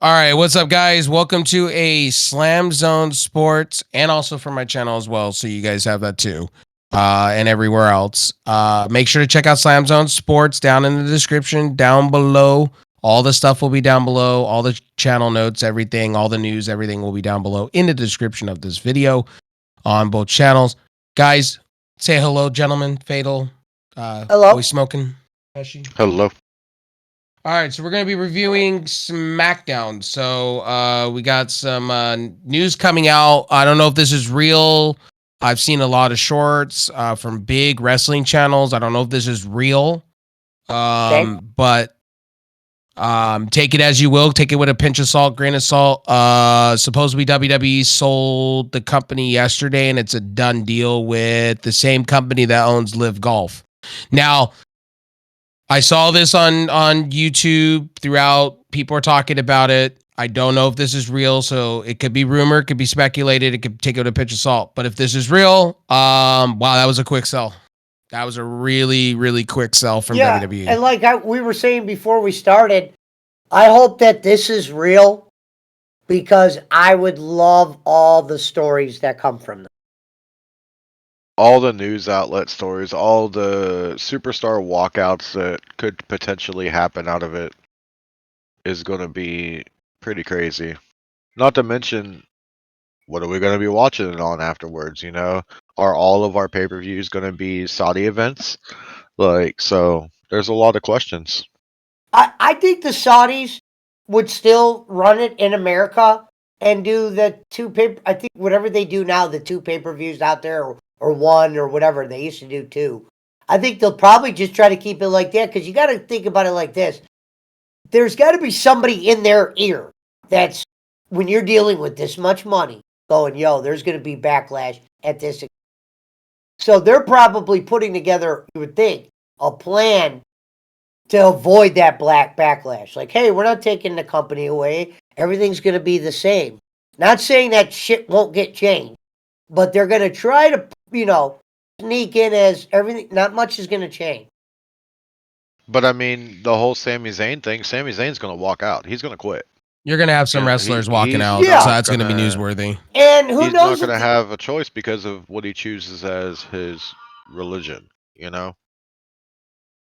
All right, what's up, guys? Welcome to a Slam Zone Sports, and also for my channel as well, so you guys have that too, and everywhere else. Make sure to check out Slam Zone Sports down in the description, down below. All the stuff will be down below. All the channel notes, everything, all the news, everything will be down below in the description of this video on both channels. Guys, say hello, gentlemen. Fatal, Hello. Boy Smoking, Pesci. Hello. All right, so we're going to be reviewing SmackDown. So we got some news coming out. I don't know if this is real. I've seen a lot of shorts from big wrestling channels. I don't know if this is real. But take it as you will. Take it with a pinch of salt, grain of salt. Supposedly WWE sold the company yesterday, and it's a done deal with the same company that owns Live Golf. Now, I saw this on YouTube throughout. People are talking about it. I don't know if this is real, so it could be rumor, it could be speculated, it could take it with a pinch of salt. But if this is real, wow, that was a quick sell. That was a really, really quick sell from WWE. And like we were saying before we started, I hope that this is real because I would love all the stories that come from them. All the news outlet stories, all the superstar walkouts that could potentially happen out of it is going to be pretty crazy. Not to mention, what are we going to be watching it on afterwards? You know, are all of our pay-per-views going to be Saudi events? So there's a lot of questions. I think the Saudis would still run it in America and do the I think whatever they do now, the two pay-per-views out there, or one, or whatever. They used to do two. I think they'll probably just try to keep it like that because you got to think about it like this. There's got to be somebody in their ear that's, when you're dealing with this much money, going, yo, there's going to be backlash at this. So they're probably putting together, you would think, a plan to avoid that black backlash. Like, hey, we're not taking the company away. Everything's going to be the same. Not saying that shit won't get changed, but they're going to try to, sneak in as everything, not much is going to change. But I mean, the whole Sami Zayn thing, Sami Zayn's going to walk out. He's going to quit. You're going to have some wrestlers walking out, so that's going to be newsworthy. And who he's knows? He's not going to have a choice because of what he chooses as his religion, you know?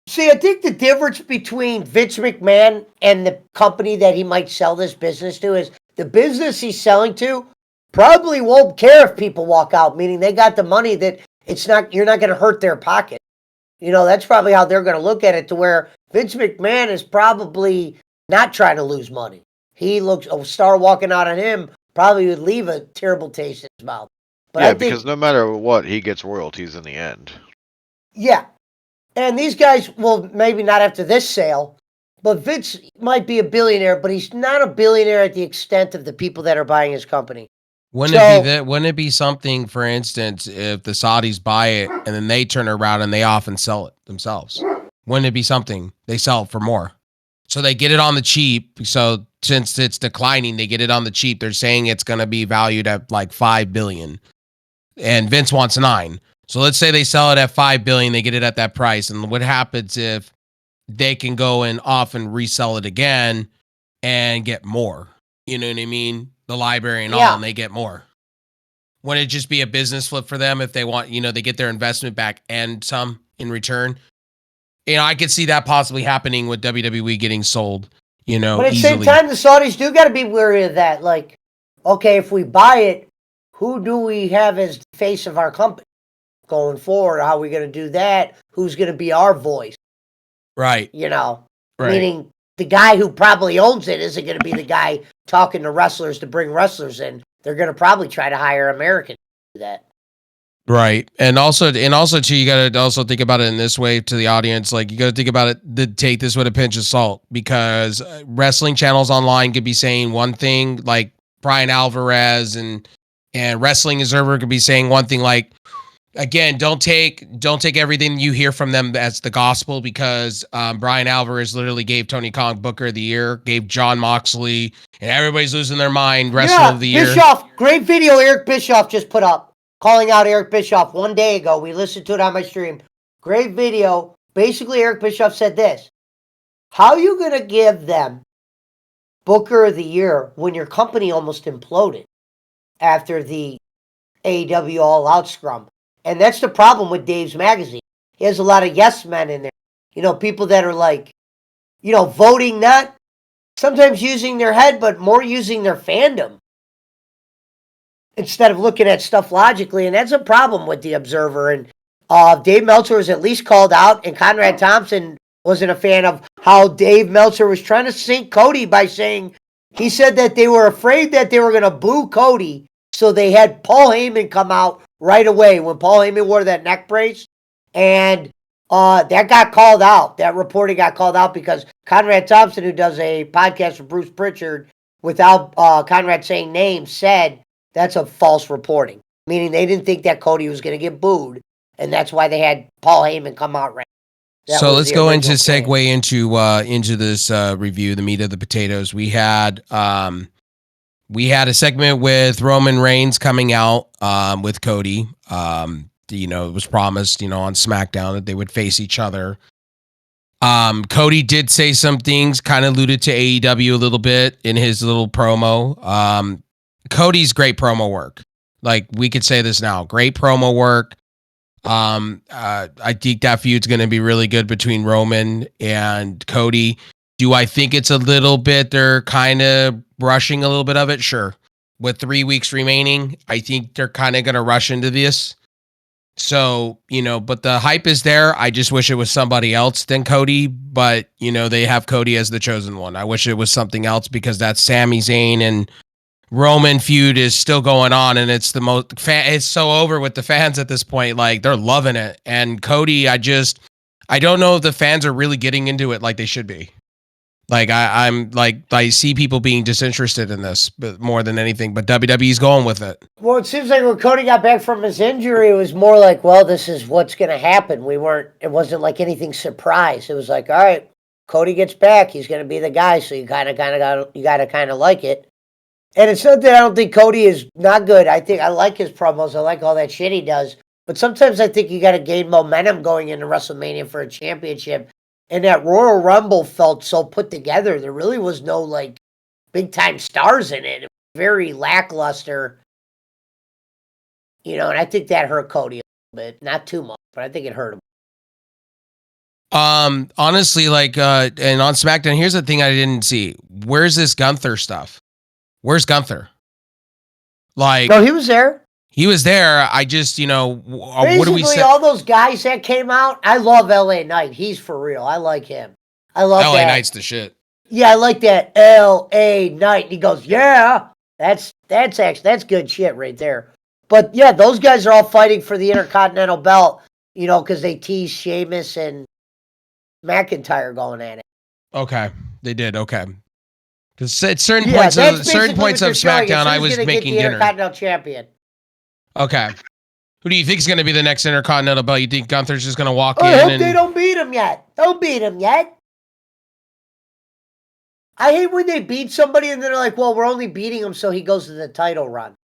See, I think the difference between Vince McMahon and the company that he might sell this business to is the business he's selling to probably won't care if people walk out, meaning they got the money that you're not going to hurt their pocket. That's probably how they're going to look at it, to where Vince McMahon is probably not trying to lose money. He looks, a star walking out on him probably would leave a terrible taste in his mouth. But yeah, because no matter what, he gets royalties in the end. Yeah. And these guys will maybe not after this sale, but Vince might be a billionaire, but he's not a billionaire at the extent of the people that are buying his company. Wouldn't it be something, for instance, if the Saudis buy it and then they turn around and they often sell it themselves? Wouldn't it be something they sell it for more? So they get it on the cheap. So since it's declining, they get it on the cheap. They're saying it's going to be valued at like $5 billion, and Vince wants $9 billion. So let's say they sell it at $5 billion, they get it at that price. And what happens if they can go and often resell it again and get more? You know what I mean? The library and all, and they get more. Wouldn't it just be a business flip for them if they want, they get their investment back and some in return? I could see that possibly happening with WWE getting sold, But at the same time, the Saudis do got to be wary of that. Like, okay, if we buy it, who do we have as the face of our company going forward? How are we going to do that? Who's going to be our voice? Right. Right. Meaning the guy who probably owns it isn't going to be the guy talking to wrestlers to bring wrestlers in. They're going to probably try to hire Americans to do that. Right. And also too, you got to also think about it in this way to the audience. Like, you got to think about it, take this with a pinch of salt, because wrestling channels online could be saying one thing, like Brian Alvarez and Wrestling Observer could be saying one thing. Like, again, don't take everything you hear from them as the gospel, because Brian Alvarez literally gave Tony Khan Booker of the Year, gave John Moxley, and everybody's losing their mind, Wrestler of the Year. Bischoff, great video Eric Bischoff just put up, calling out Eric Bischoff 1 day ago. We listened to it on my stream. Great video. Basically, Eric Bischoff said this: how are you going to give them Booker of the Year when your company almost imploded after the AEW All Out scrum. And that's the problem with Dave's magazine. He has a lot of yes men in there. People that are like, voting, not sometimes using their head, but more using their fandom instead of looking at stuff logically. And that's a problem with the Observer. And Dave Meltzer was at least called out, and Conrad Thompson wasn't a fan of how Dave Meltzer was trying to sink Cody by saying, he said that they were afraid that they were going to boo Cody, so they had Paul Heyman come out right away when Paul Heyman wore that neck brace. And that got called out. That reporting got called out because Conrad Thompson, who does a podcast with Bruce Pritchard without Conrad saying names, said that's a false reporting, meaning they didn't think that Cody was going to get booed, and that's why they had Paul Heyman come out right. So let's go into segue into this review, the meat of the potatoes. We had a segment with Roman Reigns coming out with Cody. It was promised, on SmackDown that they would face each other. Cody did say some things, kind of alluded to AEW a little bit in his little promo. Cody's great promo work. Like, we could say this now. Great promo work. I think that feud's going to be really good between Roman and Cody. Do I think it's a little bit, they're kind of rushing a little bit of it? Sure. With 3 weeks remaining, I think they're kind of going to rush into this. So, but the hype is there. I just wish it was somebody else than Cody, but, they have Cody as the chosen one. I wish it was something else because that Sami Zayn and Roman feud is still going on, and it's the most it's so over with the fans at this point. Like, they're loving it. And Cody, I don't know if the fans are really getting into it like they should be. Like, I see people being disinterested in this, but more than anything, but WWE's going with it. Well, it seems like when Cody got back from his injury, it was more like, well, this is what's going to happen. It wasn't like anything surprise. It was like, all right, Cody gets back, he's going to be the guy. So you got to kind of like it. And it's not that I don't think Cody is not good. I like his promos. I like all that shit he does. But sometimes I think you got to gain momentum going into WrestleMania for a championship. And that Royal Rumble felt so put together. There really was no, like, big-time stars in it. It was very lackluster. And I think that hurt Cody a little bit. Not too much, but I think it hurt him. Honestly, and on SmackDown, here's the thing I didn't see. Where's this Gunther stuff? Where's Gunther? No, he was there. He was there. I just, what do we say? All those guys that came out, I love LA Knight. He's for real. I like him. I love LA Knight's the shit. Yeah, I like that LA Knight. He goes, yeah, that's good shit right there. But yeah, those guys are all fighting for the Intercontinental belt, because they teased Sheamus and McIntyre going at it. Okay, they did. Okay. Because at certain points of SmackDown, I was making dinner. Intercontinental champion. Okay. Who do you think is going to be the next Intercontinental belt? You think Gunther's just going to walk in? I hope they don't beat him yet. Don't beat him yet. I hate when they beat somebody and they're like, well, we're only beating him so he goes to the title run.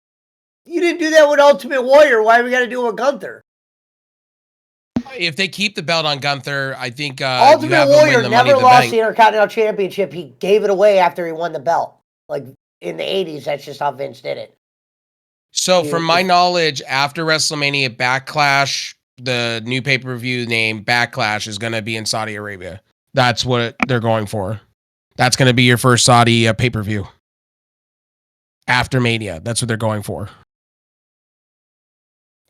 You didn't do that with Ultimate Warrior. Why are we got to do it with Gunther? If they keep the belt on Gunther, I think Ultimate Warrior never lost the Intercontinental Championship. He gave it away after he won the belt. Like, in the 80s, that's just how Vince did it. So, from my knowledge, after WrestleMania Backlash, the new pay-per-view name Backlash is going to be in Saudi Arabia. That's what they're going for. That's going to be your first Saudi pay-per-view. After Mania. That's what they're going for.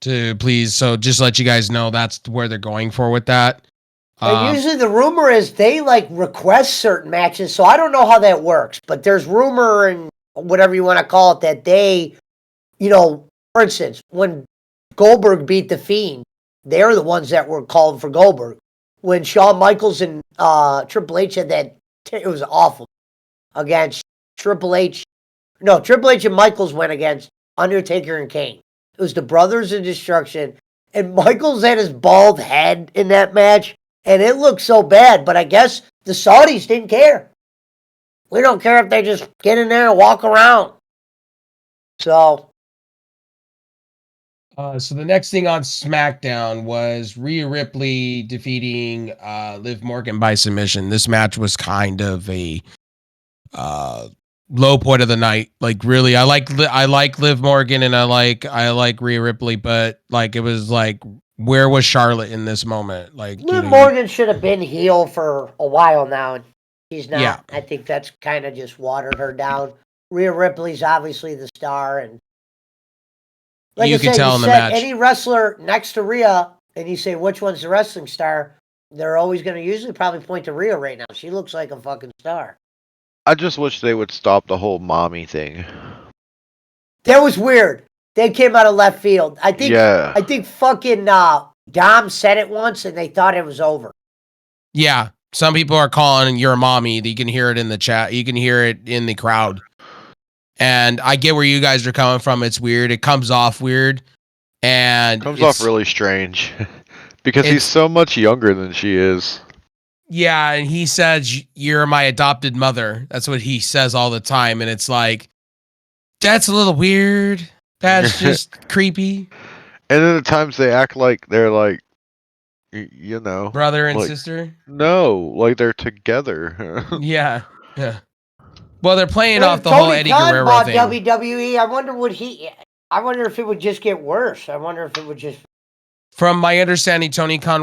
So just let you guys know that's where they're going for with that. And usually the rumor is they request certain matches, so I don't know how that works, but there's rumor and whatever you want to call it that they, for instance, when Goldberg beat The Fiend, they're the ones that were calling for Goldberg. When Shawn Michaels and Triple H had that, it was awful, against Triple H. No, Triple H and Michaels went against Undertaker and Kane. It was the Brothers of Destruction, and Michaels had his bald head in that match, and it looked so bad, but I guess the Saudis didn't care. We don't care if they just get in there and walk around. So the next thing on SmackDown was Rhea Ripley defeating Liv Morgan by submission. This match was kind of a low point of the night. Like really, I like Liv Morgan and I like Rhea Ripley, but like it was like where was Charlotte in this moment? Like Liv Morgan should have been heel for a while now, and she's not. Yeah. I think that's kind of just watered her down. Rhea Ripley's obviously the star, and like you I could said, tell you in the set match. any wrestler next to Rhea, and you say which one's the wrestling star, they're always going to usually probably point to Rhea right now. She looks like a fucking star. I just wish they would stop the whole mommy thing. That was weird. They came out of left field. I think fucking Dom said it once, and they thought it was over. Yeah. Some people are calling you're a mommy. You can hear it in the chat. You can hear it in the crowd. And I get where you guys are coming from. It's weird. It comes off weird. And comes off really strange. Because he's so much younger than she is. Yeah, and he says, you're my adopted mother. That's what he says all the time. And it's like, that's a little weird. That's just creepy. And then at times they act like they're like, you know, brother and like, sister. No, like they're together. Yeah. Well, they're playing off the whole Eddie Khan Guerrero bought thing. WWE. I wonder if it would just get worse. I wonder if it would just. From my understanding, Tony Khan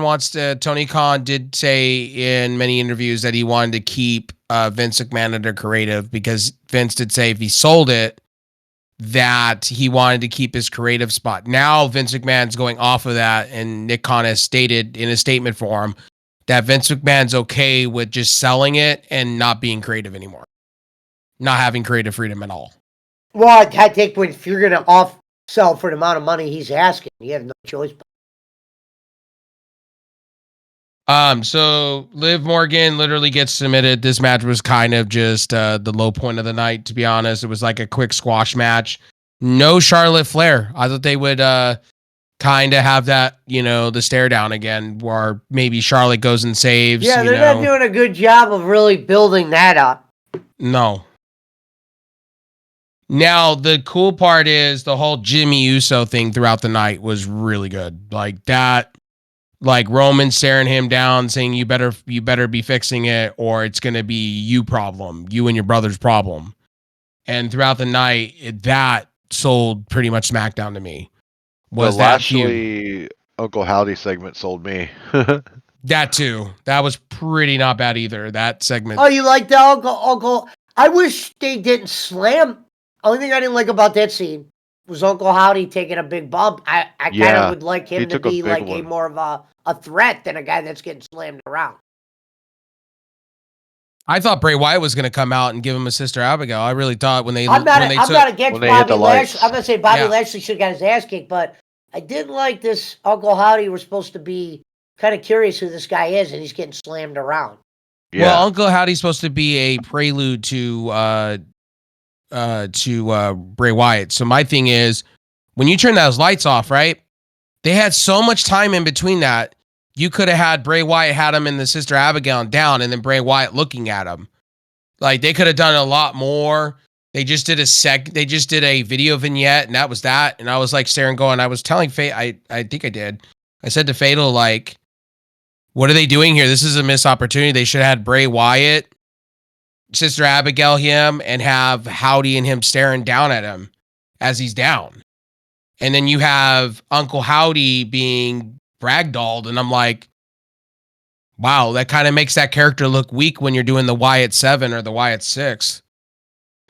did say in many interviews that he wanted to keep Vince McMahon under creative because Vince did say if he sold it, that he wanted to keep his creative spot. Now Vince McMahon's going off of that, and Nick Khan has stated in a statement for him that Vince McMahon's okay with just selling it and not being creative anymore, not having creative freedom at all. Well, I think if you're going to off sell for the amount of money he's asking, you have no choice. So Liv Morgan literally gets submitted. This match was kind of just the low point of the night, to be honest. It was like a quick squash match. No Charlotte Flair. I thought they would kind of have that, the stare down again, where maybe Charlotte goes and saves. Yeah, they're not doing a good job of really building that up. No. Now, the cool part is the whole Jimmy Uso thing throughout the night was really good. Like that. Like Roman staring him down, saying you better be fixing it, or it's gonna be you and your brother's problem. And throughout the night, that sold pretty much SmackDown to me. Was the that Lashley Uncle Howdy segment sold me? That too. That was pretty not bad either. That segment. Oh, you like the Uncle? I wish they didn't slam. Only thing I didn't like about that scene was Uncle Howdy taking a big bump. I kind of would like him to be like a more of a threat than a guy that's getting slammed around. I thought Bray Wyatt was going to come out and give him a Sister Abigail. I really thought when they I'm not against Bobby Lashley. I'm not saying Bobby Lashley should have got his ass kicked, but I did like this Uncle Howdy. We're supposed to be kind of curious who this guy is, and he's getting slammed around. Yeah. Well, Uncle Howdy's supposed to be a prelude to Bray Wyatt. So my thing is, when you turn those lights off, right? They had so much time in between that. You could have had Bray Wyatt had him in the Sister Abigail down, and then Bray Wyatt looking at him. Like they could have done a lot more. They just did They just did a video vignette, and that was that. And I was like staring, going. I was telling Faye. I think I did. I said to Fatal, like, what are they doing here? This is a missed opportunity. They should have had Bray Wyatt, Sister Abigail him, and have Howdy and him staring down at him as he's down. And then you have Uncle Howdy being ragdolled, and I'm like, wow, that kind of makes that character look weak when you're doing the Wyatt 7 or the Wyatt 6.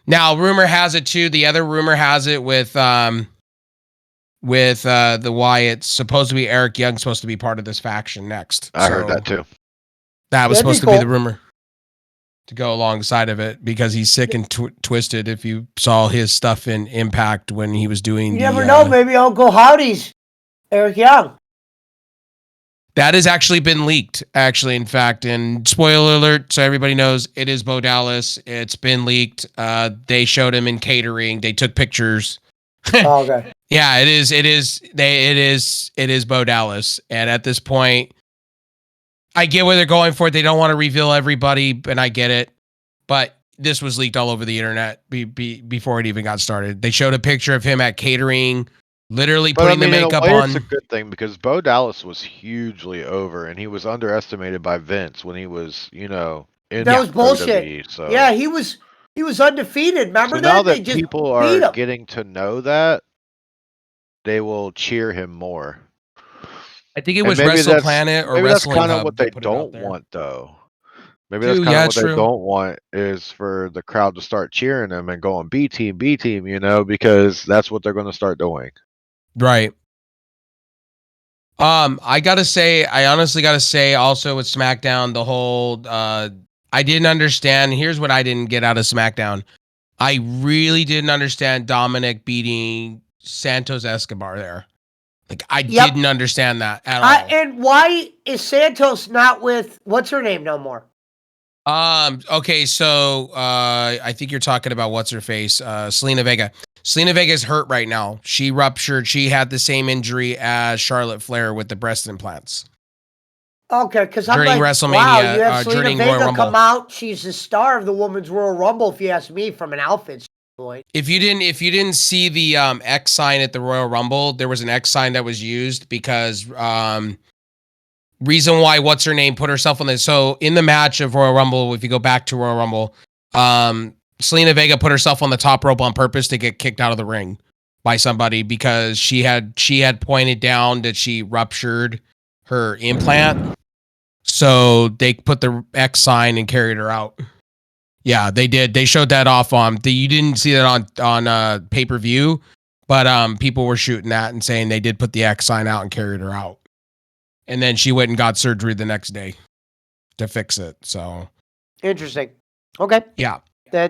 Now, rumor has it too. The other rumor has it with the Wyatt, supposed to be Eric Young, supposed to be part of this faction next. I heard that too. That was supposed to be the rumor to go alongside of it because he's sick and twisted. If you saw his stuff in Impact when he was doing, you never know. Maybe Uncle Howdy's Eric Young. That has actually been leaked. Actually, in fact, and spoiler alert, so everybody knows it is Bo Dallas. It's been leaked. They showed him in catering. They took pictures. Oh, okay. Yeah, it is. It is Bo Dallas. And at this point, I get where they're going for it. They don't want to reveal everybody, and I get it. But this was leaked all over the internet before it even got started. They showed a picture of him at catering, literally putting the makeup on. It's a good thing because Bo Dallas was hugely over, and he was underestimated by Vince when he was, in that was bullshit. WWE, so. Yeah, he was He was undefeated. Remember So now that? They that just people beat are him. getting to know that, they will cheer him more. I think it And was WrestlePlanet or maybe that's Wrestling kind of what Hub they that put it out don't there. want, though. Maybe that's True, kind of yeah, what they true. don't want is for the crowd to start cheering him and going B team, because that's what they're going to start doing. Right. I honestly gotta say also with SmackDown, the whole I didn't understand. Here's what I didn't get out of SmackDown. I really didn't understand Dominic beating Santos Escobar there. Like I didn't understand that at all. And why is Santos not with what's her name no more? Okay, so I think you're talking about what's her face, Selena Vega. Selena Vega's hurt right now. She ruptured. She had the same injury as Charlotte Flair with the breast implants. Okay, because I'm During like, WrestleMania, wow, you have Selena during Royal Vega Rumble. come out. She's the star of the Women's Royal Rumble, if you ask me, from an outfit standpoint. If you didn't see the X sign at the Royal Rumble, there was an X sign that was used because reason why what's her name put herself on this. So in the match of Royal Rumble, if you go back to Royal Rumble, Selena Vega put herself on the top rope on purpose to get kicked out of the ring by somebody because she had pointed down that she ruptured her implant. So they put the X sign and carried her out. Yeah, they did. They showed that off on you didn't see that on pay-per-view, but people were shooting that and saying they did put the X sign out and carried her out. And then she went and got surgery the next day to fix it. So interesting. Okay. Yeah.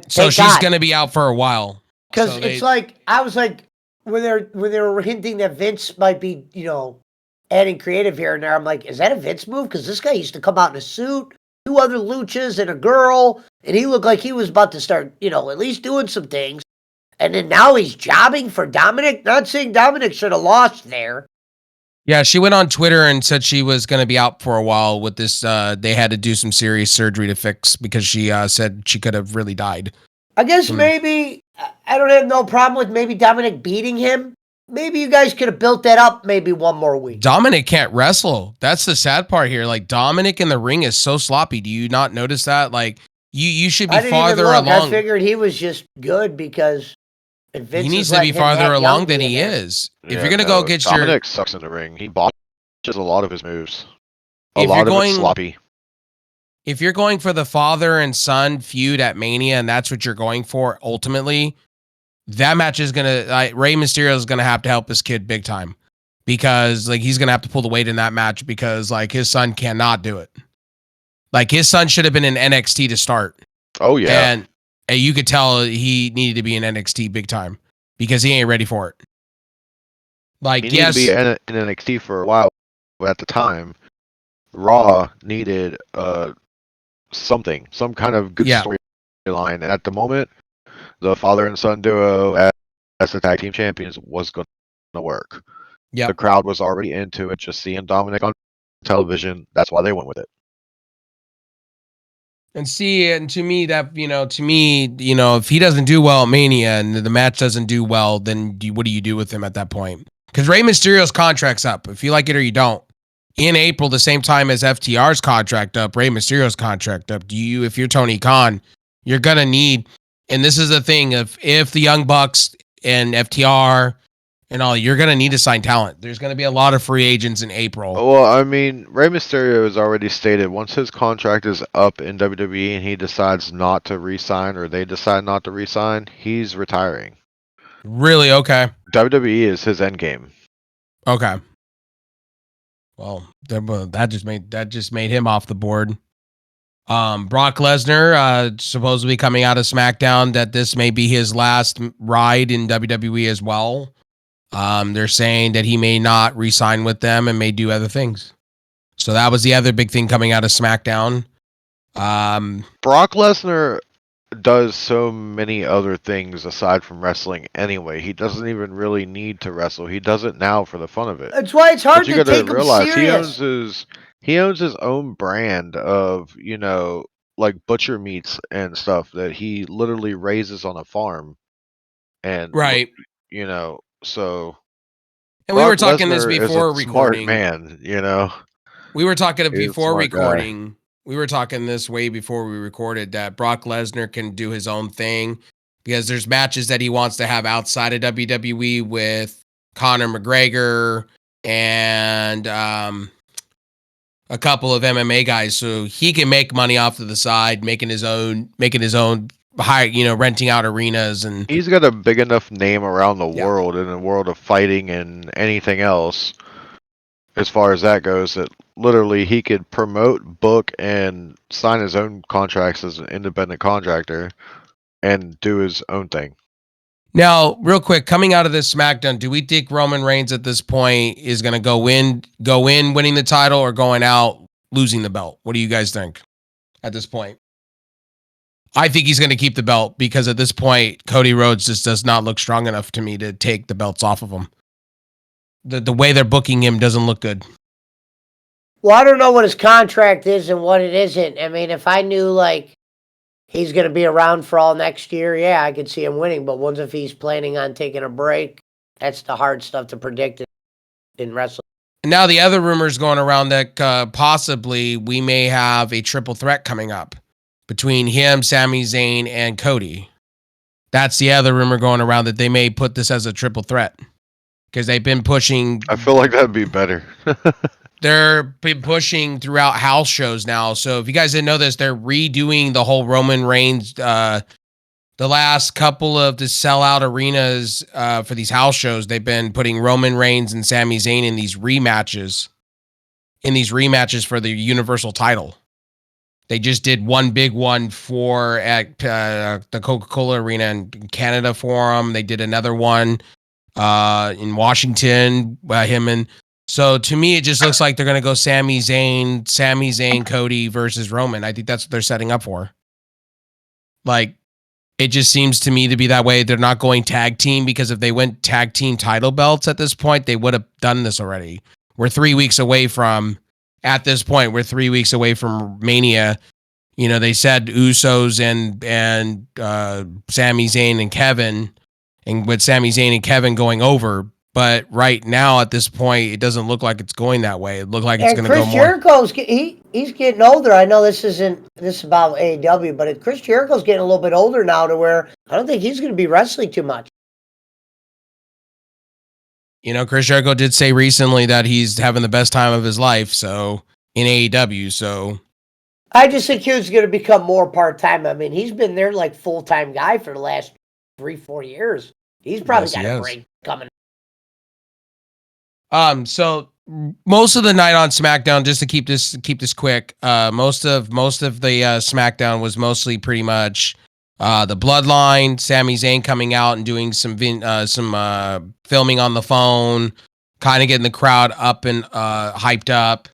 So she's going to be out for a while. Because it's like I was like when they were hinting that Vince might be, adding creative here and there. I'm like, is that a Vince move? Because this guy used to come out in a suit, 2 other luchas, and a girl, and he looked like he was about to start, at least doing some things. And then now he's jobbing for Dominic. Not saying Dominic should have lost there. Yeah, she went on Twitter and said she was going to be out for a while with this. They had to do some serious surgery to fix because she said she could have really died. I guess maybe, I don't have no problem with maybe Dominic beating him. Maybe you guys could have built that up maybe one more week. Dominic can't wrestle. That's the sad part here. Like Dominic in the ring is so sloppy. Do you not notice that? Like you should be farther along. I figured he was just good because he needs to be farther along than he is. If you're gonna go get Dominic sucks in the ring. He botches a lot of his moves. A lot of it's sloppy. If you're going for the father and son feud at Mania and that's what you're going for, ultimately, that match is gonna Rey Mysterio is gonna have to help his kid big time because like he's gonna have to pull the weight in that match because like his son cannot do it. Like his son should have been in NXT to start. Oh yeah, and you could tell he needed to be in NXT big time because he ain't ready for it. Like he needed to be in NXT for a while, but at the time, Raw needed some kind of good storyline. And at the moment, the father and son duo as the tag team champions was going to work. Yeah, the crowd was already into it. Just seeing Dominic on television, that's why they went with it. And to me, if he doesn't do well at Mania and the match doesn't do well, then what do you do with him at that point? Because Rey Mysterio's contract's up. If you like it or you don't. In April, the same time as FTR's contract up, Rey Mysterio's contract up. If you're Tony Khan, you're gonna need, and this is the thing, if the Young Bucks and FTR and all, you're gonna need to sign talent. There's gonna be a lot of free agents in April. Well, I mean, Rey Mysterio has already stated once his contract is up in WWE and he decides not to re-sign or they decide not to re-sign, he's retiring. Really? Okay. WWE is his end game. Okay. Well, that just made him off the board. Brock Lesnar supposedly coming out of SmackDown that this may be his last ride in WWE as well. They're saying that he may not re-sign with them and may do other things. So that was the other big thing coming out of SmackDown. Brock Lesnar does so many other things aside from wrestling anyway. He doesn't even really need to wrestle. He does it now for the fun of it. That's why it's hard to take him serious. He owns his own brand of, like butcher meats and stuff that he literally raises on a farm. And right. So and we were talking this Lesnar before is a recording. Smart man, We were talking before recording We were talking this way before we recorded that Brock Lesnar can do his own thing because there's matches that he wants to have outside of WWE with Conor McGregor and a couple of MMA guys, so he can make money off to the side, making his own renting out arenas. And He's got a big enough name around the Yeah. world, in the world of fighting and anything else, as far as that goes, that literally he could promote, book, and sign his own contracts as an independent contractor and do his own thing. Now, real quick, coming out of this SmackDown, do we think Roman Reigns at this point is going to go in winning the title or going out losing the belt? What do you guys think at this point? I think he's going to keep the belt because at this point, Cody Rhodes just does not look strong enough to me to take the belts off of him. The way they're booking him doesn't look good. Well, I don't know what his contract is and what it isn't. I mean, if I knew like he's going to be around for all next year, yeah, I could see him winning. But once if he's planning on taking a break, that's the hard stuff to predict in wrestling. And now the other rumors going around that possibly we may have a triple threat coming up between him, Sami Zayn, and Cody. That's the other rumor going around, that they may put this as a triple threat because they've been pushing. I feel like that'd be better. They're been pushing throughout house shows now. So if you guys didn't know this, they're redoing the whole Roman Reigns, the last couple of the sellout arenas for these house shows. They've been putting Roman Reigns and Sami Zayn in these rematches for the Universal title. They just did one big one at the Coca-Cola Arena in Canada for them. They did another one in Washington by him. And so to me, it just looks like they're going to go Sami Zayn, Cody versus Roman. I think that's what they're setting up for. Like, it just seems to me to be that way. They're not going tag team, because if they went tag team title belts at this point, they would have done this already. We're 3 weeks away from Mania. You know, they said Usos and Sami Zayn and Kevin, and with Sami Zayn and Kevin going over. But right now, at this point, it doesn't look like it's going that way. It looks like it's going to go more. Chris Jericho's he's getting older. I know this is about AEW, but Chris Jericho's getting a little bit older now to where I don't think he's going to be wrestling too much. You know, Chris Jericho did say recently that he's having the best time of his life. So in AEW, so I just think he's going to become more part-time. I mean, he's been there like full-time guy for the last 3-4 years. He's probably got a break coming. So most of the night on SmackDown, just to keep this quick, most of the SmackDown was mostly pretty much the Bloodline, Sami Zayn coming out and doing some filming on the phone, kind of getting the crowd up and hyped up.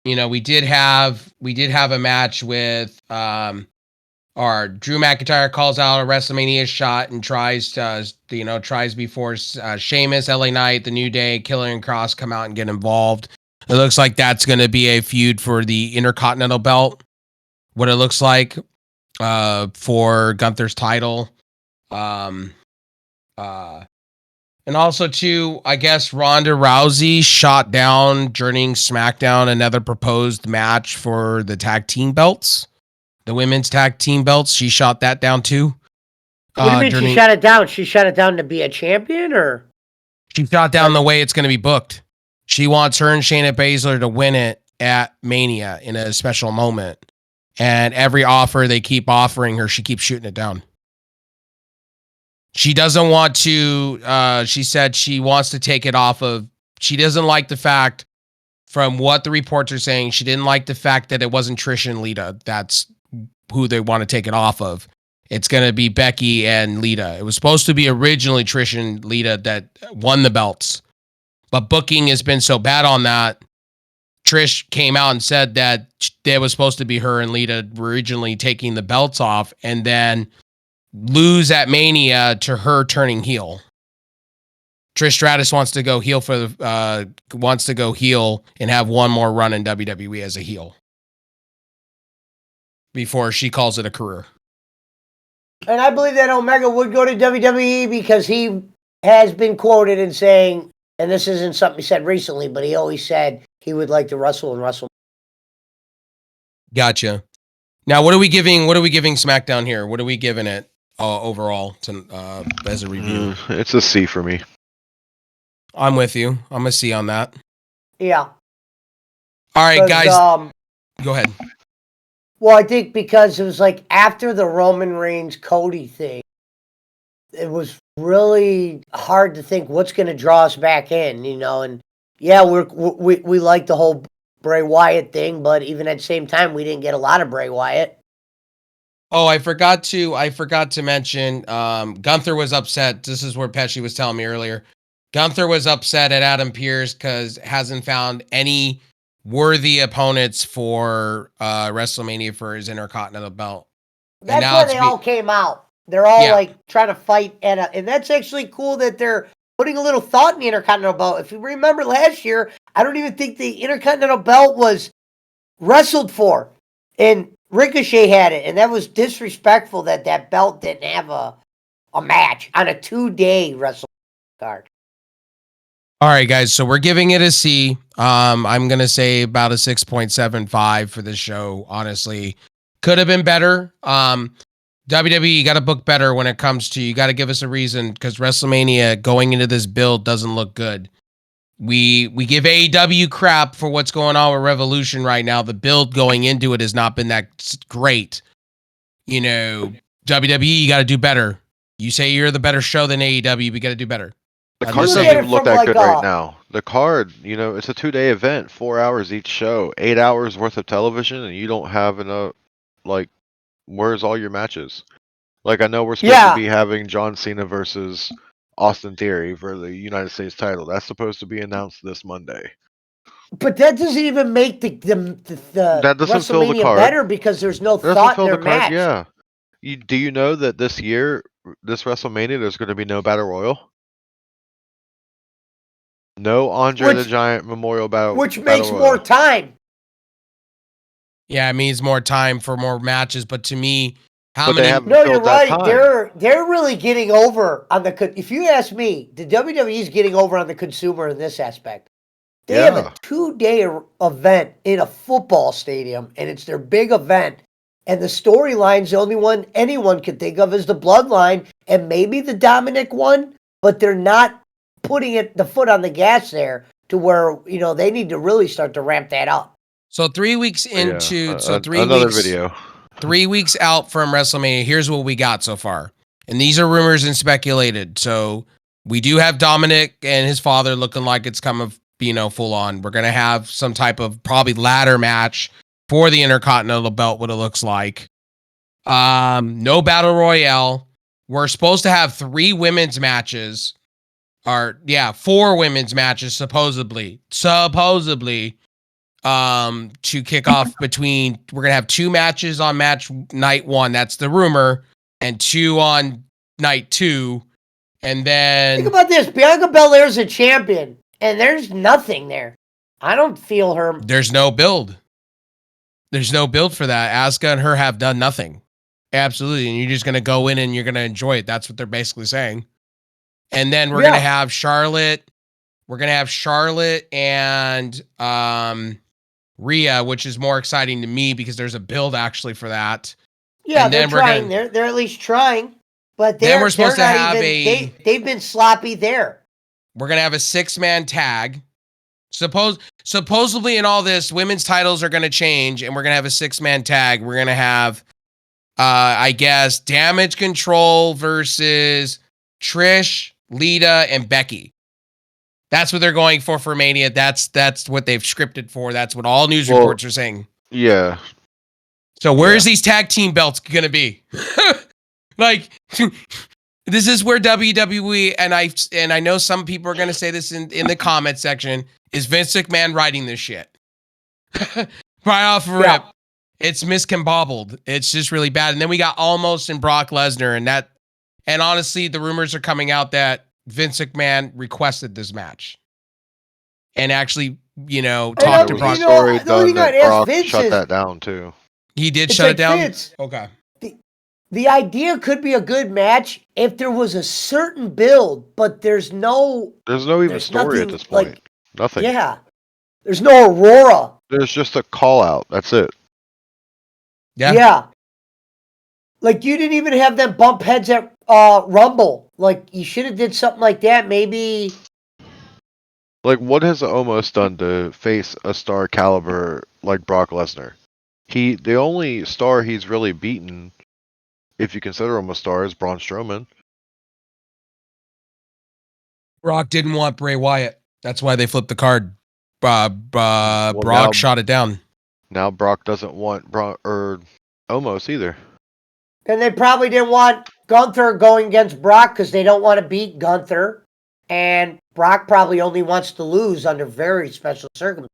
You know, we did have a match with our Drew McIntyre calls out a WrestleMania shot and tries before Sheamus, LA Knight, The New Day, Killer and Cross come out and get involved. It looks like that's going to be a feud for the Intercontinental belt. What it looks like for Gunther's title. And also too, I guess Ronda Rousey shot down during SmackDown another proposed match for the tag team belts. The women's tag team belts, she shot that down too. What do you mean she shot it down? She shot it down to be a champion, or? She shot down the way it's going to be booked. She wants her and Shayna Baszler to win it at Mania in a special moment. And every offer they keep offering her, she keeps shooting it down. She doesn't want to, she said she wants to take it off of, she doesn't like the fact, from what the reports are saying, she didn't like the fact that it wasn't Trish and Lita. That's who they want to take it off of. It's going to be Becky and Lita. It was supposed to be originally Trish and Lita that won the belts, but booking has been so bad on that. Trish came out and said that it was supposed to be her and Lita originally taking the belts off and then lose at Mania to her turning heel. Trish Stratus wants to go heel and have one more run in WWE as a heel before she calls it a career. And I believe that Omega would go to WWE because he has been quoted in saying, and this isn't something he said recently, but he always said he would like to wrestle and wrestle. Gotcha. Now, what are we giving? What are we giving SmackDown here? What are we giving it overall to as a review? It's a C for me. I'm with you. I'm a C on that. Yeah. All right, guys. Go ahead. Well, I think because it was like after the Roman Reigns Cody thing, it was really hard to think what's going to draw us back in, and yeah, we like the whole Bray Wyatt thing, but even at the same time, we didn't get a lot of Bray Wyatt. Oh, I forgot to mention, Gunther was upset. This is where Pesci was telling me earlier. Gunther was upset at Adam Pearce because hasn't found any worthy opponents for WrestleMania for his Intercontinental belt. That's why they all came out. They're all like trying to fight and that's actually cool that they're putting a little thought in the Intercontinental belt. If you remember last year, I don't even think the Intercontinental belt was wrestled for, and Ricochet had it, and that was disrespectful that belt didn't have a match on a 2-day WrestleMania card. All right, guys. So we're giving it a C. I'm gonna say about a 6.75 for this show. Honestly, could have been better. WWE, you got to book better when it comes to. You got to give us a reason because WrestleMania going into this build doesn't look good. We give AEW crap for what's going on with Revolution right now. The build going into it has not been that great. WWE, you got to do better. You say you're the better show than AEW, we got to do better. The card doesn't even look that good right now. The card, it's a 2-day event, 4 hours each show, 8 hours worth of television, and you don't have enough. Where's all your matches? I know we're supposed to be having John Cena versus Austin Theory for the United States title. That's supposed to be announced this Monday. But that doesn't even make the that doesn't WrestleMania fill the card. better because there's no thought in their match. Yeah. Do you know that this year, this WrestleMania, there's going to be no Battle Royal? No Andre the Giant Memorial Battle Which makes Royal. more time. Yeah, it means more time for more matches, but to me, you're right. They're really getting over on the. If you ask me, the WWE is getting over on the consumer in this aspect. They have a 2-day event in a football stadium, and it's their big event. And the storyline's the only one anyone could think of is the Bloodline, and maybe the Dominic one, but they're not putting the foot on the gas there to where they need to really start to ramp that up. So 3 weeks into, another video. 3 weeks out from WrestleMania, here's what we got so far. And these are rumors and speculated. So we do have Dominic and his father looking like it's coming, full on. We're going to have some type of probably ladder match for the Intercontinental belt, what it looks like. No Battle Royale. We're supposed to have 3 women's matches. 4 women's matches, supposedly. To kick off between, we're going to have 2 matches on match night 1. That's the rumor. And 2 on night 2. And then think about this. Bianca Belair's a champion and there's nothing there. I don't feel her. There's no build. There's no build for that. Asuka and her have done nothing. Absolutely. And you're just going to go in and you're going to enjoy it. That's what they're basically saying. And then we're going to have Charlotte. We're going to have Charlotte and Rhea, which is more exciting to me because there's a build actually for that. Yeah, and they're trying. They're at least trying. But then we're supposed to have they've been sloppy there. We're going to have a 6-man tag. Supposedly in all this, women's titles are going to change, and we're going to have a 6-man tag. We're going to have, I guess, Damage Control versus Trish, Lita, and Becky. That's what they're going for Mania. That's what they've scripted for. That's what all news reports are saying. Yeah. So where's these tag team belts going to be? This is where WWE, and I know some people are going to say this in the comment section, is Vince McMahon writing this shit. Right off the rip. It's miscombobbled. It's just really bad. And then we got Almost and Brock Lesnar, and honestly, the rumors are coming out that Vince McMahon requested this match. And actually, talked to Brock. Brock shut that down too. He did shut it down? Vince, okay. The idea could be a good match if there was a certain build, but there's no story at this point. Nothing. Yeah. There's no Aurora. There's just a call out. That's it. Yeah. Like, you didn't even have them bump heads at Rumble. Like, you should have did something like that. Maybe. Like, what has Omos done to face a star caliber like Brock Lesnar? The only star he's really beaten, if you consider him a star, is Braun Strowman. Brock didn't want Bray Wyatt. That's why they flipped the card. Brock now- shot it down. Now Brock doesn't want Omos either. And they probably didn't want Gunther going against Brock because they don't want to beat Gunther. And Brock probably only wants to lose under very special circumstances.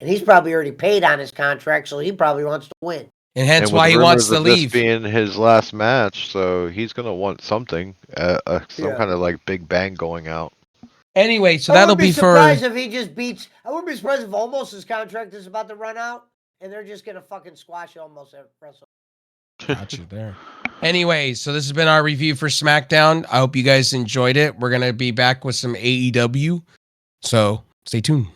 And he's probably already paid on his contract, so he probably wants to win. And hence And why with he wants rumors to of this leave. being his last match, so he's gonna want something, some Yeah. kind of like big bang going out. Anyway, so I that'll wouldn't be be for. surprised if he just beats. I wouldn't be surprised if Omos' his contract is about to run out and they're just gonna fucking squash Omos at WrestleMania. Got you there. Anyway, so this has been our review for SmackDown. I hope you guys enjoyed it. We're gonna be back with some AEW, so stay tuned.